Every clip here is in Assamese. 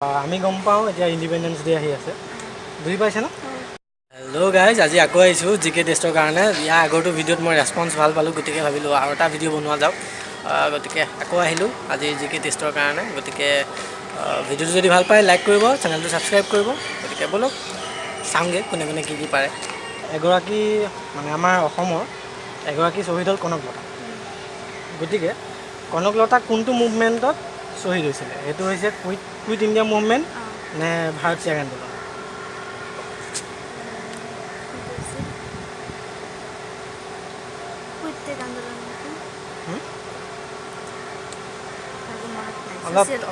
আমি গম পাওঁ এতিয়া ইণ্ডিপেণ্ডেন্স ডে আহি আছে বুজি পাইছে না হেল্ল' গাইজ আজি আকৌ আহিছোঁ জি কে টেষ্টৰ কাৰণে ইয়াৰ আগৰটো ভিডিঅ'ত মই ৰেছপন্স ভাল পালোঁ গতিকে ভাবিলোঁ আৰু এটা ভিডিঅ' বনোৱা যাওক গতিকে আকৌ আহিলোঁ আজি জি কে টেষ্টৰ কাৰণে গতিকে ভিডিঅ'টো যদি ভাল পায় লাইক কৰিব চেনেলটো ছাবস্ক্ৰাইব কৰিব গতিকে ব'লক চাওঁগৈ কোনে কোনে কি পাৰে এগৰাকী মানে আমাৰ অসমৰ এগৰাকী শ্বহীদ হ'ল কনকলতা গতিকে কনকলতা কোনটো মুভমেণ্টত শ্বহীদ হৈছিলে সেইটো হৈছে কুইট ইণ্ডিয়া মুভমেণ্ট নে ভাৰত ত্যাগ আন্দোলন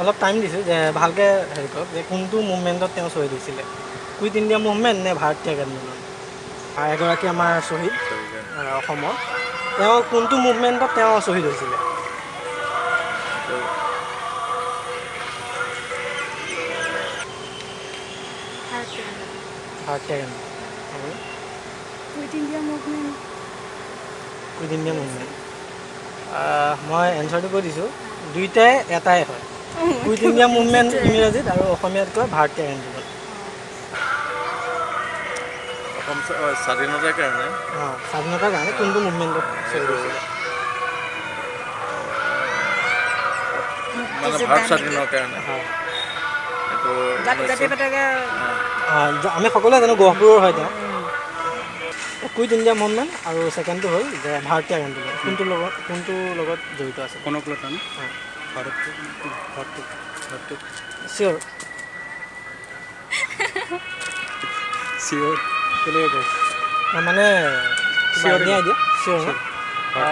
অলপ টাইম দিছোঁ যে ভালকৈ হেৰি কৰক যে কোনটো মুভমেণ্টত তেওঁ শ্বহীদ হৈছিলে কুইট ইণ্ডিয়া মুভমেণ্ট নে ভাৰত ত্যাগ আন্দোলন এগৰাকী আমাৰ শ্বহীদ অসমৰ তেওঁ কোনটো মুভমেণ্টত তেওঁ শ্বহীদ হৈছিলে ভাৰত ত্যাগ আন্দোলন কুইট ইণ্ডিয়া মুভমেণ্ট মই এনচাৰটো কৈ দিছোঁ দুইটাই এটাই হয় কুইট ইণ্ডিয়া মুভমেণ্ট ইংৰাজীত আৰু অসমীয়াত কয় ভাৰত ত্যাগ আন্দোলন স্বাধীনতাৰ কাৰণে স্বাধীনতাৰ কাৰণে কোনটো মুভমেণ্টত শ্বহীদ হৈছিলে মানে ভাৰত স্বাধীনৰ কাৰণে আমি সকলোৱে জানো গহপুৰৰ হয় তেওঁ কুইট ইণ্ডিয়া মুভমেণ্ট আৰু ছেকেণ্ডটো হ'ল যে ভাৰত ত্যাগ আন্দোলন কোনটোৰ লগত জড়িত আছে কনকলতা চিয়'ৰ চিয়'ৰ কেনেকৈ কওঁ মানে চিয়'ৰ দিয়া চিয়'ৰ ন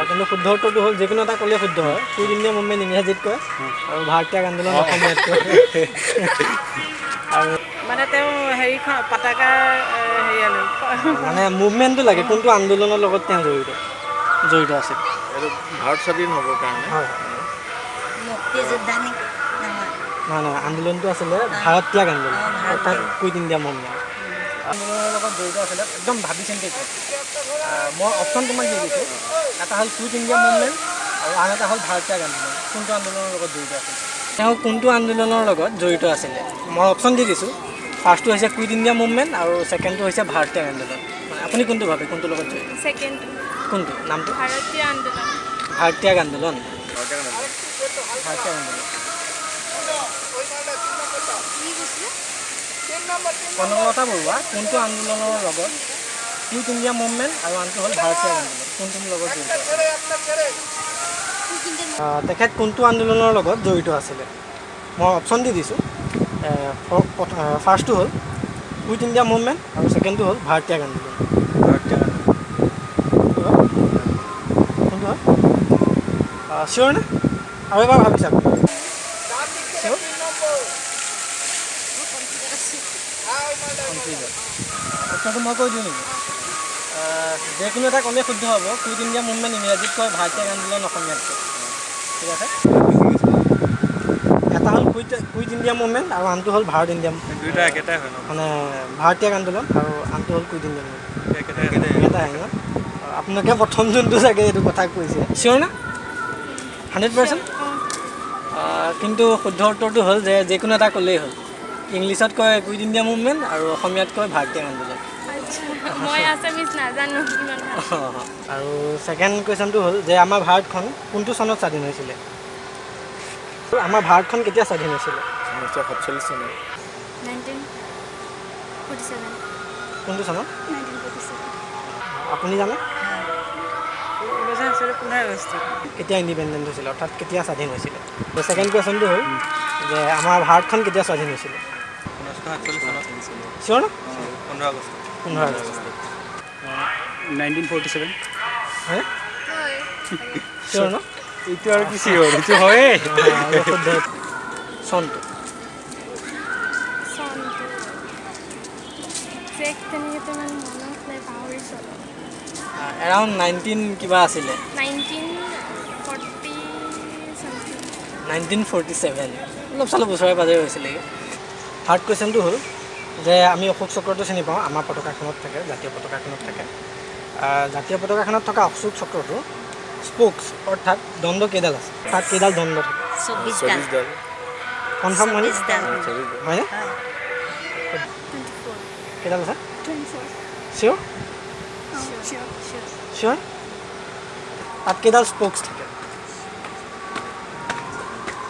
কিন্তু শুদ্ধ উত্তৰটো হ'ল যিকোনো এটা ক'লে শুদ্ধ হয় কুইট ইণ্ডিয়া মুভমেণ্ট ইংৰাজীত কয় আৰু ভাৰত ত্যাগ আন্দোলন অসমীয়াত কয় আৰু মানে তেওঁ হেৰিখন পতাকা মানে মুভমেণ্টটো লাগে কোনটো আন্দোলনৰ লগত তেওঁ জড়িত আছিল এইটো ভাৰত স্বাধীন হ'বৰ কাৰণে হয় নহয় আন্দোলনটো আছিলে ভাৰত ত্যাগ আন্দোলন অৰ্থাৎ কুইট ইণ্ডিয়া মুভমেণ্ট আন্দোলনৰ লগত জড়িত আছিলে একদম ভাবি চিন্তি মই অপশ্যন তোমাক দি দিছোঁ এটা হ'ল কুইট ইণ্ডিয়া মুভমেণ্ট আৰু আন এটা হ'ল ভাৰত ত্যাগ আন্দোলন কোনটো আন্দোলনৰ লগত জড়িত আছিল তেওঁ কোনটো আন্দোলনৰ লগত জড়িত আছিলে মই অপশ্যন দি দিছোঁ ফাৰ্ষ্টটো হৈছে কুইট ইণ্ডিয়া মুভমেণ্ট আৰু ছেকেণ্ডটো হৈছে ভাৰত ত্যাগ আন্দোলন মানে আপুনি কোনটো ভাবে কোনটোৰ লগত জড়িত কোনটো নামটো ভাৰত ত্যাগ আন্দোলন কনকলতা বৰুৱা কোনটো আন্দোলনৰ লগত কুইট ইণ্ডিয়া মুভমেণ্ট আৰু আনটো হ'ল ভাৰত ত্যাগ আন্দোলন কোনটোৰ লগত জড়িত তেখেত কোনটো আন্দোলনৰ লগত জড়িত আছিলে মই অপশ্যন দি দিছোঁ ফাৰ্ষ্টটো হ'ল কুইট ইণ্ডিয়া মুভমেণ্ট আৰু ছেকেণ্ডটো হ'ল ভাৰত ত্যাগ আন্দোলন কোনটো হয় চিয়'ৰ নে আৰু এবাৰ ভাবি চাওক চিয়'ৰ অপশ্যনটো মই কৈ দিওঁ নেকি যিকোনো এটা ক'লে শুদ্ধ হ'ব কুইট ইণ্ডিয়া মুভমেণ্ট ইংৰাজীত কয় ভাৰত ত্যাগ আন্দোলন অসমীয়াত কয় ঠিক আছে এটা হ'ল কুইট ইণ্ডিয়া মুভমেণ্ট আৰু আনটো হ'ল ভাৰত ইণ্ডিয়া দুইটা একেটাই হয় ন মানে ভাৰত ত্যাগ আন্দোলন আৰু আনটো হ'ল কুইট ইণ্ডিয়া মুভমেণ্ট একেটাই হয় ন আপোনালোকে প্ৰথম যোনটো চাগে এইটো কথা কৈছে চিয়'ৰ না 100%? কিন্তু শুদ্ধ উত্তৰটো হ'ল যে যিকোনো এটা ক'লেই হ'ল ইংলিছত কয় কুইট ইণ্ডিয়া মুভমেণ্ট আৰু অসমীয়াত কয় ভাৰত ত্যাগ আন্দোলন আৰু ছেকেণ্ড কুৱেশ্যনটো হ'ল যে আমাৰ ভাৰতখন কোনটো চনত স্বাধীন হৈছিলে আমাৰ ভাৰতখন কেতিয়া স্বাধীন হৈছিলে 1947 চনত কোনটো চনত আপুনি জানে কেতিয়া ইণ্ডিপেণ্ডেণ্ট হৈছিলে অৰ্থাৎ কেতিয়া স্বাধীন হৈছিলে ছেকেণ্ড কুৱেশ্যনটো হ'ল যে আমাৰ ভাৰতখন কেতিয়া স্বাধীন হৈছিলে 1947 চনত চিয়'ৰ ন 15 আগষ্ট 1947 হে চিয়'ৰ ন এইটো আৰু কি চিয়'ৰ এইটো হয়ে শুদ্ধ চনটো এৰাউণ্ড 19 কিবা আছিলে 1947 অলপ চলপ ওচৰে পাজৰে হৈছিলেগৈ থাৰ্ড কুৱেশ্যনটো হ'ল যে আমি অশোক চক্ৰটো চিনি পাওঁ আমাৰ পতাকাখনত থাকে জাতীয় পতাকাখনত থাকে জাতীয় পতাকাখনত থকা অশোক চক্ৰটো স্পোক্স অৰ্থাৎ দণ্ড কেইডাল আছে তাত কেইডাল দণ্ড থাকে 24 ডাল কনফাৰ্ম হয়নে হয়নে 24 কেইডাল আছে 24 চিয়'ৰ sure চিয়'ৰ তাত কেইডাল স্প'ক্স থাকে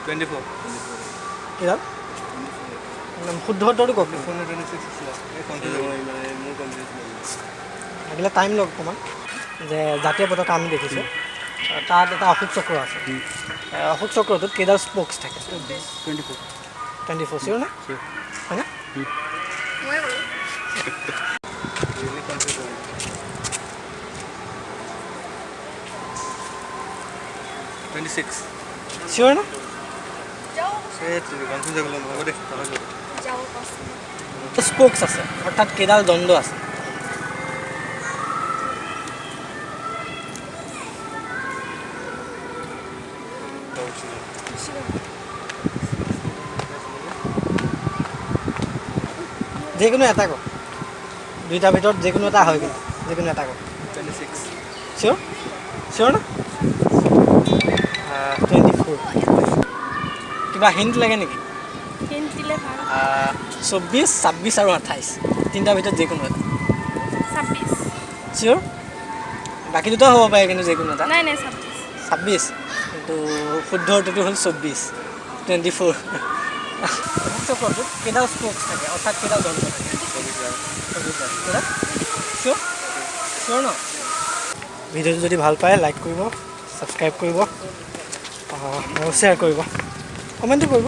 24 কেইডাল শুদ্ধ উত্তৰটো কওক লাগিলে টাইম লওক অকণমান যে জাতীয় পতাকা আমি দেখিছোঁ তাত এটা অশোক চক্ৰ আছে অশোক চক্ৰটোত কেইডাল স্প'ক্স থাকে 24 চিয়'ৰ নে হয়নে মই বাৰু 26 চিয়'ৰ নে স্প'ক্স আছে অৰ্থাৎ কেইডাল দণ্ড আছে যিকোনো এটা কওক দুইটাৰ ভিতৰত যিকোনো এটা হয় কিন্তু যিকোনো এটা কওক 26 চিয়'ৰ চিয়'ৰ নে 24 কিবা হিণ্ট লাগে নেকি হিন্ট দিলে ভাল 24 26 আৰু 28 তিনিটাৰ ভিতৰত যিকোনো এটা 26 চিয়'ৰ বাকী দুটাও হ'ব পাৰে কিন্তু যিকোনো এটা নাই 26 কিন্তু শুদ্ধ উত্তৰটো হ'ল 24 24 চক্ৰটোত কেইডাল স্প'ক্স থাকে অৰ্থাৎ কেইডাল দণ্ড থাকে চিয়'ৰ চিয়'ৰ ন ভিডিঅ'টো যদি ভাল পায় লাইক কৰিব ছাবস্ক্ৰাইব কৰিব আৰু শ্বেয়াৰ কৰিব কমেণ্টো কৰিব